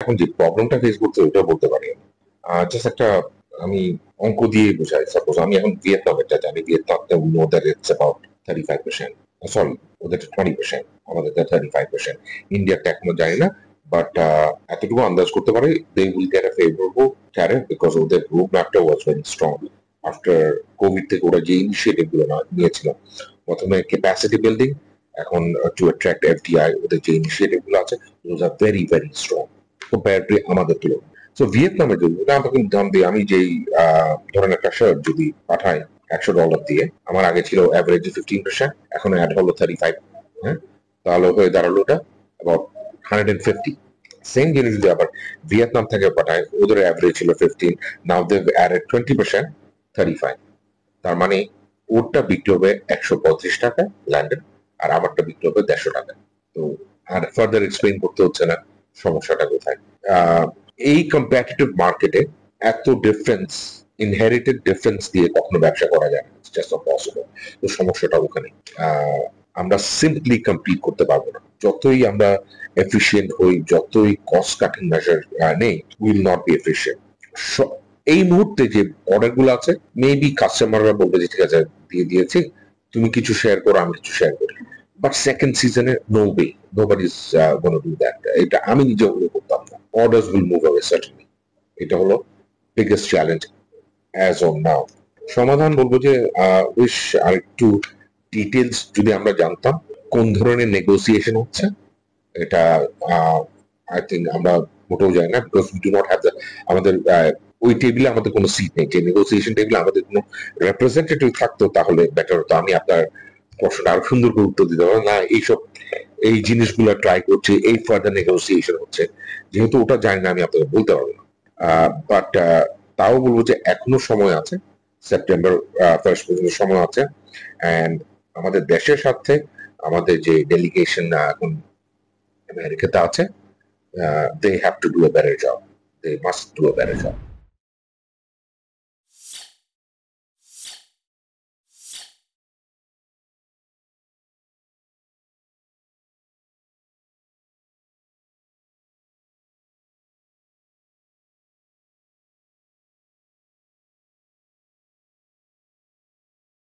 এখন যে প্রবলেমটা ফেস করতে ওটা বলতে পারি জাস্ট একটা আমি অঙ্ক দিয়ে বোঝাই সাপোজ আমি এখন ভিয়েতনামেরটা জানি ভিয়েতনামে we know that it's about 35%, sorry ওদের 20%, আমাদের 35%, ইন্ডিয়ারটা এখনো জানি না, বাট এতটুকু আন্দাজ করতে পারি they will get a favourable tariff because ওদের রোড ম্যাপটা was very strong after Covid থেকে ওরা যে ইনিশিয়েটিভ গুলো নিয়েছিল প্রথমে ক্যাপাসিটি বিল্ডিং, এখন টু অ্যাট্রাক্ট এফডিআই ওদের যে ইনিশিয়েটিভ গুলো আছে those are very very strong compare to আমাদের তুলনায়। সো ভিয়েতনামে যদি আমাকে দাম দিয়ে আমি যেই ধরেন একটা শার্ট যদি পাঠাই $100 দিয়ে, আমার আগে ছিল অ্যাভারেজ 15%, এখন অ্যাড হলো 35, হ্যাঁ, তাহলে হয়ে দাঁড়ালো ওটা অ্যাবাউট 150। সেম জিনিস যদি আবার ভিয়েতনাম থেকে পাঠায় ওদের অ্যাভারেজ ছিল 15, নাও দে অ্যাডেড 20%, 35। তার মানে ওরটা বিক্রি হবে 135 টাকায় লন্ডন, আর আমারটা বিক্রি হবে 150 টাকায়। তো আর ফার্দার এক্সপ্লেইন করতে হচ্ছে না সমস্যাটা কোথায়। এই কম্পিটিটিভ মার্কেটে এত ডিফারেন্স, ইনহেরিটেড ডিফারেন্স দিয়ে কখনো ব্যবসা করা যায় না, জাস্ট পসিবল। তো সমস্যাটা ওখানে আমরা সিম্পলি কমপ্লিট করতে পারবো না, যতই আমরা এফিসিয়েন্ট হই, যতই কস্ট কাটিং মেজার নেই, উইল নট বি এফিসিয়েন্ট। এই মুহূর্তে যে অর্ডার গুলো আছে মেবি কাস্টমাররা বলবে যে ঠিক আছে দিয়ে দিয়েছি, তুমি কিছু শেয়ার করো আমি কিছু শেয়ার করি, বাট সেকেন্ড সিজনে no way, nobody is gonna do that. এটা আমি নিজেও করতাম না। Orders will move away certainly. এটা হলো biggest challenge as on now. সমাধান বলবো যে উইশ আর একটু ডিটেলস যদি আমরা জানতাম কোন ধরনের নেগোসিয়েশন হচ্ছে, এটা আই থিঙ্ক আমরা মোটেও যাই না, because we do not have the আমাদের ওই টেবিলে আমাদের কোনো সিট নেই, যে নেগোসিয়েশন টেবিলে আমাদের কোনো রেপ্রেজেন্টেটিভ থাকতো তাহলে বেটার হতো। আমি আপনার প্রশ্নটা আরো সুন্দর করে উত্তর দিতে পারবো না এইসব এই জিনিসগুলো ট্রাই করছে, এই ফার্দার নেগোসিয়েশন হচ্ছে, যেহেতু ওটা জানি না আমি আপনাকে বলতে পারবো না। বাট তাও বলবো যে এখনো সময় আছে, সেপ্টেম্বর 1 পর্যন্ত সময় আছে। অ্যান্ড আমাদের দেশের সাথে আমাদের যে ডেলিগেশন এখন আমেরিকাতে আছে, they have to do a better job. They must do a better job.